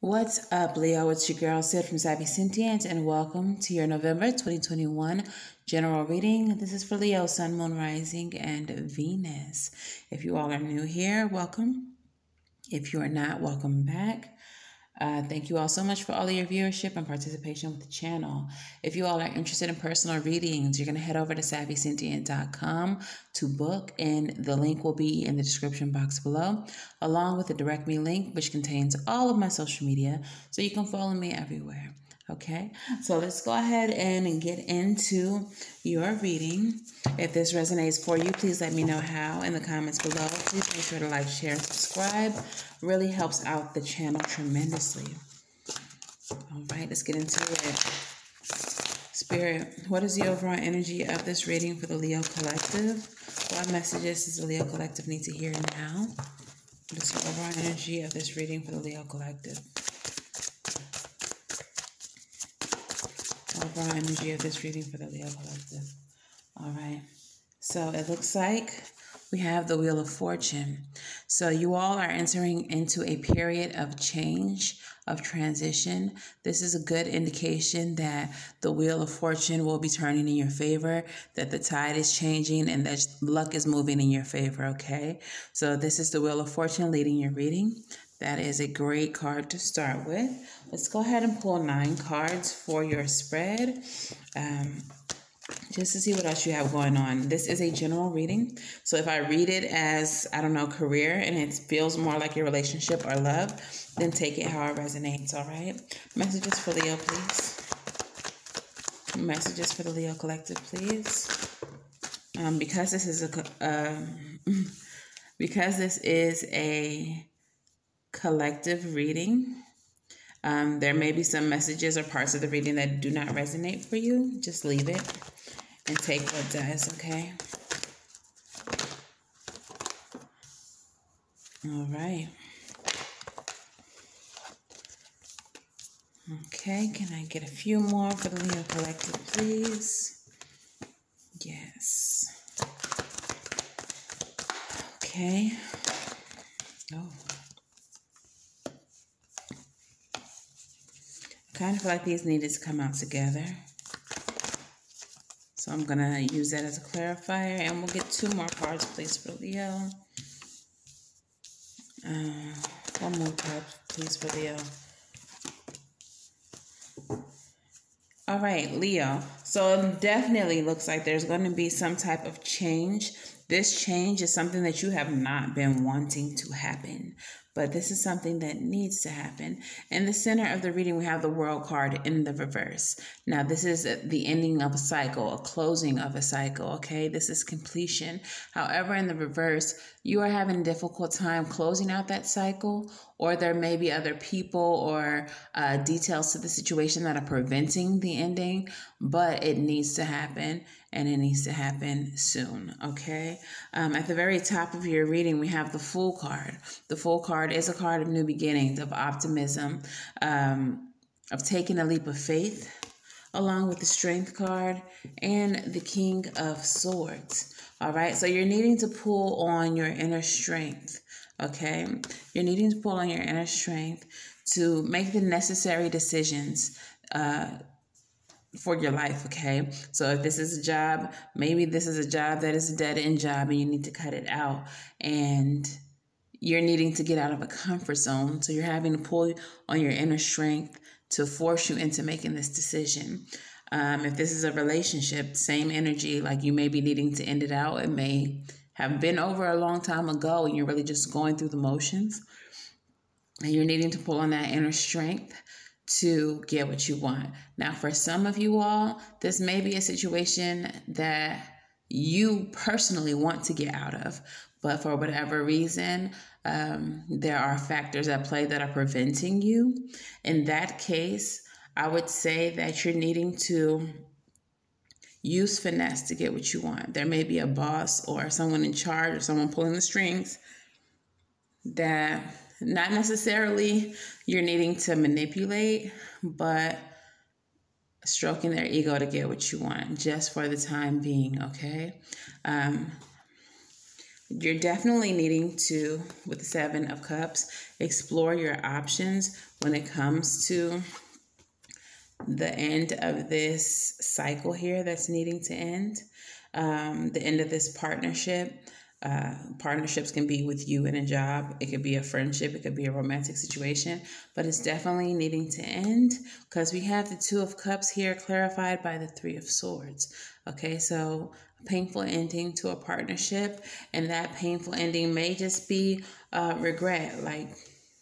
What's up, Leo? It's your girl Sid from Savvy Sentient, and welcome to your November 2021 general reading. This is for Leo, Sun, Moon, Rising, and Venus. If you all are new here, welcome. If you are not, welcome back. Thank you all so much for all of your viewership and participation with the channel. If you all are interested in personal readings, you're going to head over to SavvySentient.com to book, and the link will be in the description box below, along with the Direct Me link, which contains all of my social media, so you can follow me everywhere. Okay, so let's go ahead and get into your reading. If this resonates for you, please let me know how in the comments below. Please make sure to like, share, and subscribe. Really helps out the channel tremendously. All right, let's get into it. Spirit, what is the overall energy of this reading for the Leo Collective? What messages does the Leo Collective need to hear now? What is the overall energy of this reading for the Leo Collective? Overall energy of this reading for the Leo Collective. All right. So it looks like we have the Wheel of Fortune. So you all are entering into a period of change, of transition. This is a good indication that the Wheel of Fortune will be turning in your favor, that the tide is changing, and that luck is moving in your favor, okay? So this is the Wheel of Fortune leading your reading. That is a great card to start with. Let's go ahead and pull 9 cards for your spread, just to see what else you have going on. This is a general reading. So if I read it as, I don't know, career, and it feels more like your relationship or love, then take it how it resonates, all right? Messages for Leo, please. Messages for the Leo Collective, please. Because this is a collective reading, there may be some messages or parts of the reading that do not resonate for you. Just leave it and take what does, okay? All right. Okay, can I get a few more for the Leo Collective, please? Yes. Okay. Oh. Kind of feel like these needed to come out together. So I'm going to use that as a clarifier, and we'll get 2 more cards, please, for Leo. 1 more card, please, for Leo. All right, Leo. So it definitely looks like there's going to be some type of change. This change is something that you have not been wanting to happen, but this is something that needs to happen. In the center of the reading, we have the World card in the reverse. Now, this is the ending of a cycle, a closing of a cycle, okay? This is completion. However, in the reverse, you are having a difficult time closing out that cycle, or there may be other people or details to the situation that are preventing the ending, but it needs to happen, and it needs to happen soon, okay? At the very top of your reading, we have the Fool card. The Fool card is a card of new beginnings, of optimism, of taking a leap of faith, along with the Strength card and the King of Swords. All right, so you're needing to pull on your inner strength, okay? You're needing to pull on your inner strength to make the necessary decisions for your life, okay? So if this is a job, maybe this is a job that is a dead-end job and you need to cut it out, and you're needing to get out of a comfort zone. So you're having to pull on your inner strength to force you into making this decision. If this is a relationship, same energy, like you may be needing to end it out. It may have been over a long time ago and you're really just going through the motions, and you're needing to pull on that inner strength to get what you want. Now, for some of you all, this may be a situation that you personally want to get out of, but for whatever reason, there are factors at play that are preventing you. In that case, I would say that you're needing to use finesse to get what you want. There may be a boss or someone in charge or someone pulling the strings that not necessarily you're needing to manipulate, but stroking their ego to get what you want just for the time being, okay? You're definitely needing to, with the Seven of Cups, explore your options when it comes to the end of this cycle here that's needing to end, the end of this partnership. Partnerships can be with you in a job. It could be a friendship. It could be a romantic situation, but it's definitely needing to end because we have the Two of Cups here clarified by the Three of Swords. Okay, so a painful ending to a partnership, and that painful ending may just be regret. Like,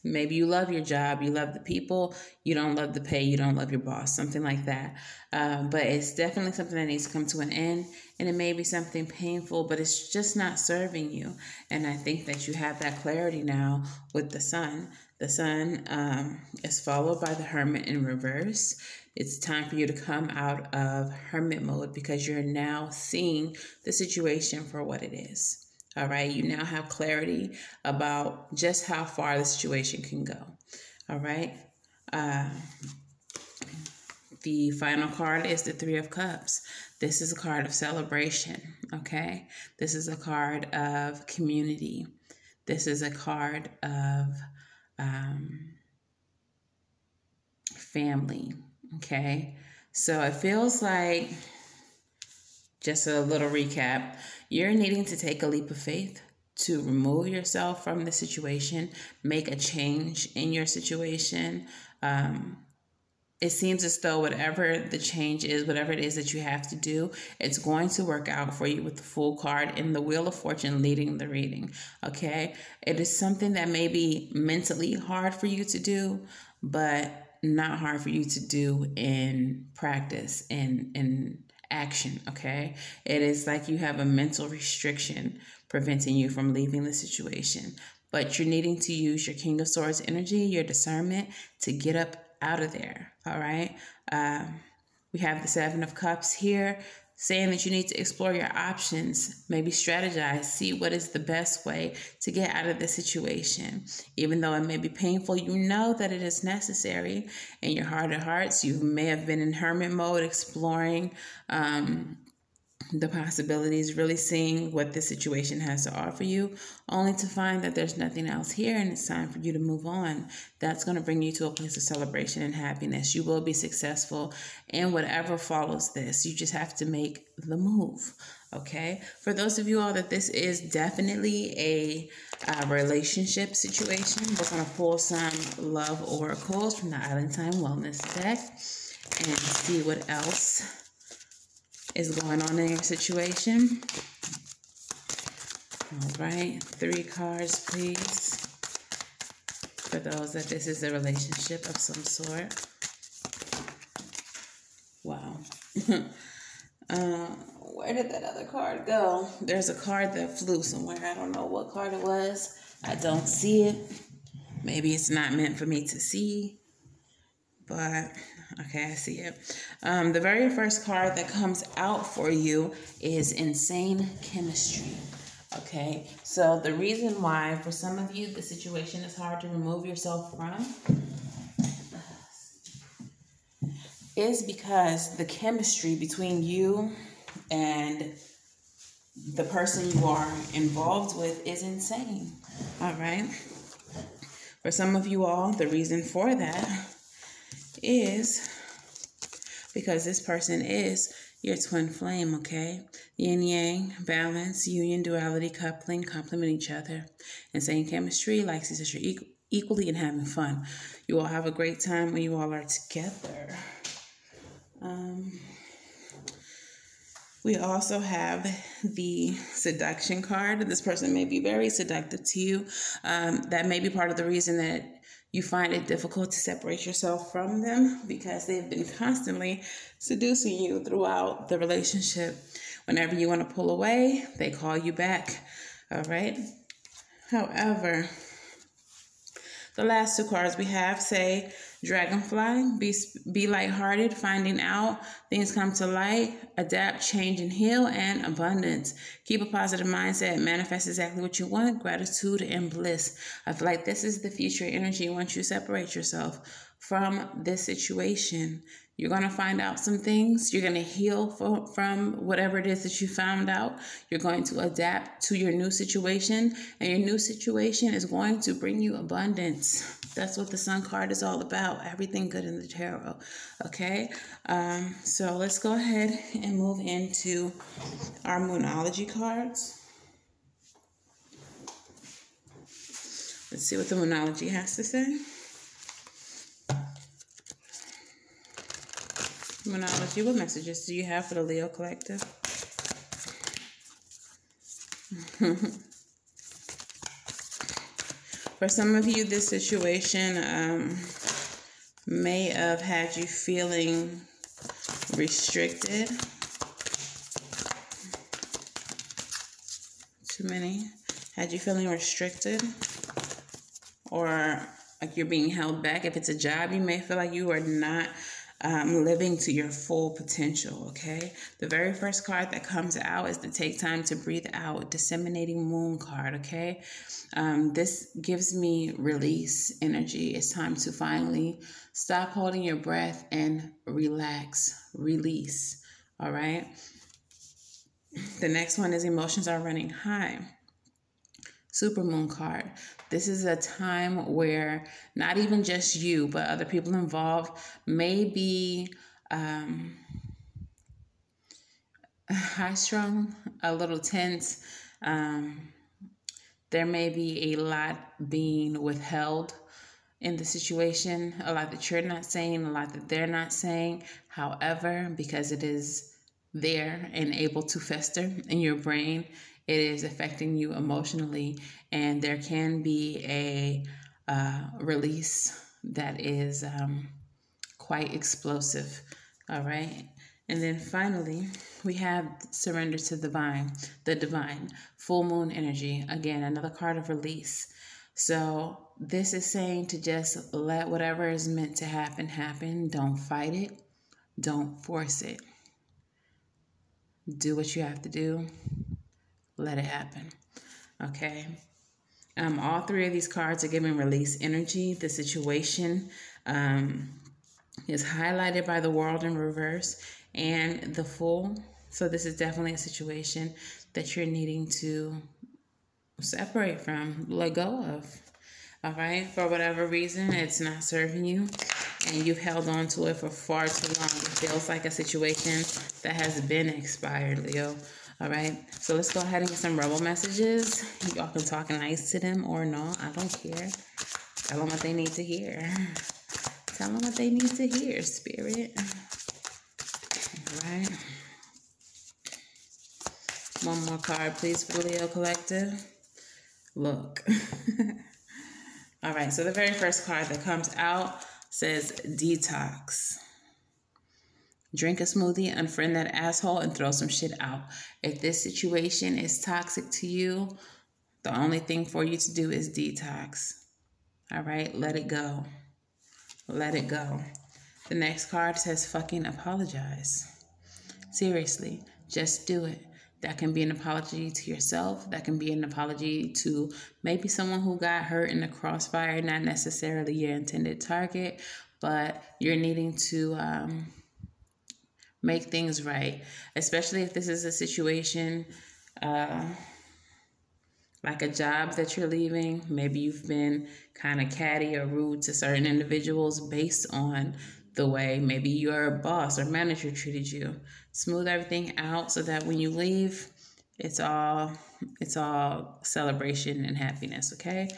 maybe you love your job, you love the people, you don't love the pay, you don't love your boss, something like that. But it's definitely something that needs to come to an end, and it may be something painful, but it's just not serving you. And I think that you have that clarity now with the Sun. The Sun is followed by the Hermit in reverse. It's time for you to come out of hermit mode because you're now seeing the situation for what it is. All right, you now have clarity about just how far the situation can go. All right. The final card is the Three of Cups. This is a card of celebration. Okay. This is a card of community. This is a card of family. Okay. So it feels like, just a little recap, you're needing to take a leap of faith to remove yourself from the situation, make a change in your situation. It seems as though whatever the change is, whatever it is that you have to do, it's going to work out for you with the Fool card and the Wheel of Fortune leading the reading, okay? It is something that may be mentally hard for you to do, but not hard for you to do in practice and in action, okay? It is like you have a mental restriction preventing you from leaving the situation, but you're needing to use your King of Swords energy, your discernment, to get up out of there, all right? We have the Seven of Cups here, saying that you need to explore your options, maybe strategize, see what is the best way to get out of the situation. Even though it may be painful, you know that it is necessary. In your heart of hearts, you may have been in hermit mode, exploring the possibilities, really seeing what the situation has to offer you, only to find that there's nothing else here and it's time for you to move on. That's going to bring you to a place of celebration and happiness. You will be successful in whatever follows this. You just have to make the move, okay? For those of you all that this is definitely a relationship situation, we're going to pull some love oracles from the Island Time Wellness deck and see what else is going on in your situation. All right, 3 cards, please. For those that this is a relationship of some sort. Wow. Where did that other card go? There's a card that flew somewhere. I don't know what card it was. I don't see it. Maybe it's not meant for me to see. But, okay, I see it. The very first card that comes out for you is Insane Chemistry. Okay, so the reason why for some of you the situation is hard to remove yourself from is because the chemistry between you and the person you are involved with is insane. All right. For some of you all, the reason for that is because this person is your twin flame, okay? Yin yang, balance, union, duality, coupling, complement each other. Insane chemistry, like that you're equally and having fun. You all have a great time when you all are together. We also have the Seduction Card. This person may be very seductive to you. That may be part of the reason that you find it difficult to separate yourself from them because they've been constantly seducing you throughout the relationship. Whenever you want to pull away, they call you back. All right. However, the last 2 cards we have say Dragonfly, be lighthearted, finding out, things come to light, adapt, change, and heal, and abundance. Keep a positive mindset, manifest exactly what you want, gratitude and bliss. I feel like this is the future energy once you separate yourself from this situation. You're going to find out some things. You're going to heal from whatever it is that you found out. You're going to adapt to your new situation, and your new situation is going to bring you abundance. That's what the Sun card is all about. Everything good in the tarot. Okay? So let's go ahead and move into our Moonology cards. Let's see what the Moonology has to say. Moonology, what messages do you have for the Leo collective? For some of you, this situation may have had you feeling restricted. Too many. Had you feeling restricted, or like you're being held back. If it's a job, you may feel like you are not living to your full potential, okay? The very first card that comes out is the Take Time to Breathe Out, Disseminating Moon card, okay? This gives me release energy. It's time to finally stop holding your breath and relax, release, all right? The next one is Emotions Are Running High. Supermoon card. This is a time where not even just you, but other people involved may be high-strung, a little tense. There may be a lot being withheld in the situation, a lot that you're not saying, a lot that they're not saying. However, because it is there and able to fester in your brain, it is affecting you emotionally, and there can be a release that is quite explosive, all right? And then finally, we have Surrender to the divine, full moon energy. Again, another card of release. So this is saying to just let whatever is meant to happen, happen. Don't fight it. Don't force it. Do what you have to do. Let it happen, okay? All three of these cards are giving release energy. The situation is highlighted by the World in reverse and the Fool. So this is definitely a situation that you're needing to separate from, let go of, all right? For whatever reason, it's not serving you, and you've held on to it for far too long. It feels like a situation that has been expired, Leo. All right, so let's go ahead and get some rebel messages. Y'all can talk nice to them or no. I don't care. Tell them what they need to hear. Tell them what they need to hear, Spirit. All right. One more card, please, for the Leo collective. Look. All right, so the very first card that comes out says Detox. Drink a smoothie, unfriend that asshole, and throw some shit out. If this situation is toxic to you, the only thing for you to do is detox. All right? Let it go. Let it go. The next card says fucking apologize. Seriously, just do it. That can be an apology to yourself. That can be an apology to maybe someone who got hurt in the crossfire, not necessarily your intended target, but you're needing to make things right, especially if this is a situation like a job that you're leaving. Maybe you've been kind of catty or rude to certain individuals based on the way maybe your boss or manager treated you. Smooth everything out so that when you leave, it's all celebration and happiness, okay?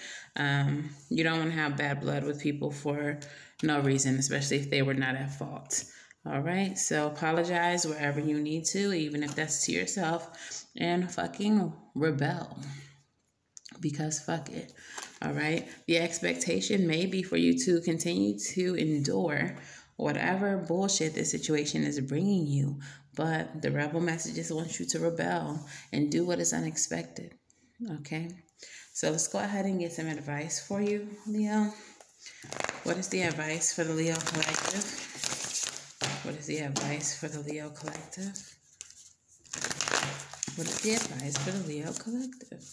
You don't want to have bad blood with people for no reason, especially if they were not at fault. All right, so apologize wherever you need to, even if that's to yourself, and fucking rebel, because fuck it. All right, the expectation may be for you to continue to endure whatever bullshit this situation is bringing you, but the rebel messages want you to rebel and do what is unexpected, okay? So let's go ahead and get some advice for you, Leo. What is the advice for the Leo collective? What is the advice for the Leo collective? What is the advice for the Leo collective?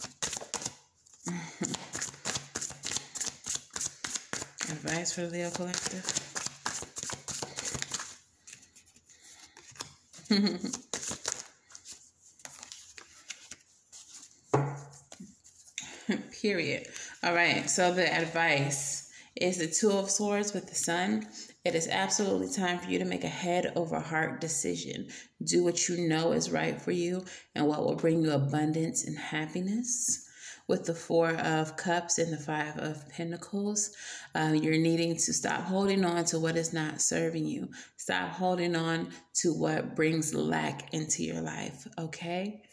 Advice for the Leo Collective. Period. All right, so the advice is the Two of Swords with the Sun. It is absolutely time for you to make a head over heart decision. Do what you know is right for you and what will bring you abundance and happiness. With the Four of Cups and the Five of Pentacles, you're needing to stop holding on to what is not serving you. Stop holding on to what brings lack into your life, okay?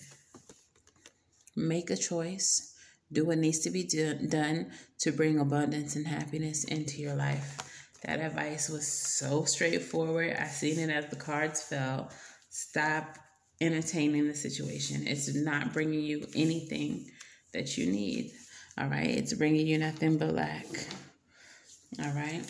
Make a choice. Do what needs to be done to bring abundance and happiness into your life. That advice was so straightforward. I seen it as the cards fell. Stop entertaining the situation. It's not bringing you anything that you need. All right? It's bringing you nothing but lack. All right?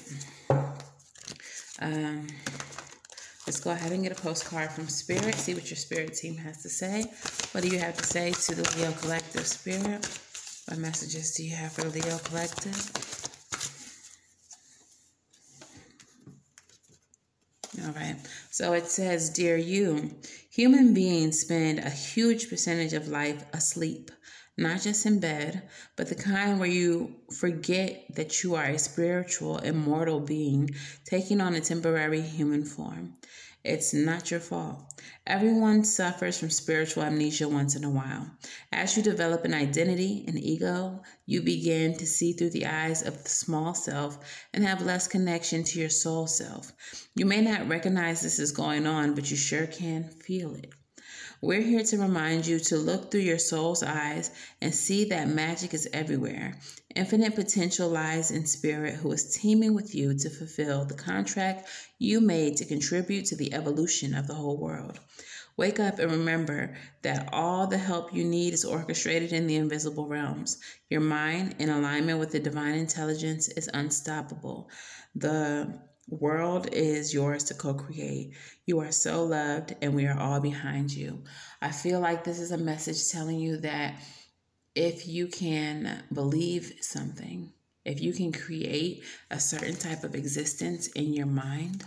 Let's go ahead and get a postcard from Spirit. See what your Spirit team has to say. What do you have to say to the Leo Collective, Spirit? What messages do you have for the Leo Collective? All right. So it says, Dear you, human beings spend a huge percentage of life asleep. Not just in bed, but the kind where you forget that you are a spiritual, immortal being taking on a temporary human form. It's not your fault. Everyone suffers from spiritual amnesia once in a while. As you develop an identity, an ego, you begin to see through the eyes of the small self and have less connection to your soul self. You may not recognize this is going on, but you sure can feel it. We're here to remind you to look through your soul's eyes and see that magic is everywhere. Infinite potential lies in Spirit, who is teaming with you to fulfill the contract you made to contribute to the evolution of the whole world. Wake up and remember that all the help you need is orchestrated in the invisible realms. Your mind, in alignment with the divine intelligence, is unstoppable. The world is yours to co-create. You are so loved, and we are all behind you. I feel like this is a message telling you that if you can believe something, if you can create a certain type of existence in your mind,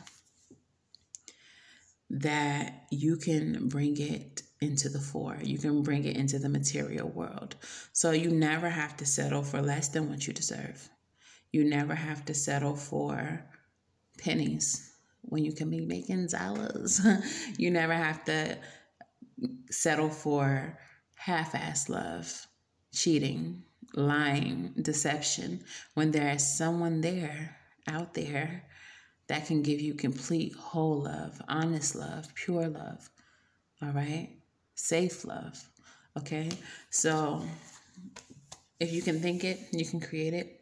that you can bring it into the fore. You can bring it into the material world. So you never have to settle for less than what you deserve. You never have to settle for pennies when you can be making dollars. You never have to settle for half-ass love, cheating, lying, deception, when there is someone there, out there, that can give you complete whole love, honest love, pure love, all right? Safe love, okay? So if you can think it, you can create it,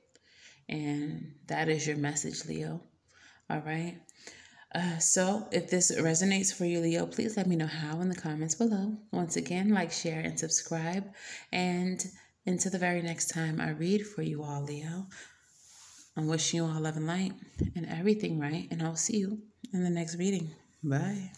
and that is your message, Leo, all right? So if this resonates for you, Leo, please let me know how in the comments below. Once again, like, share, and subscribe. And until the very next time I read for you all, Leo, I'm wishing you all love and light and everything right. And I'll see you in the next reading. Bye.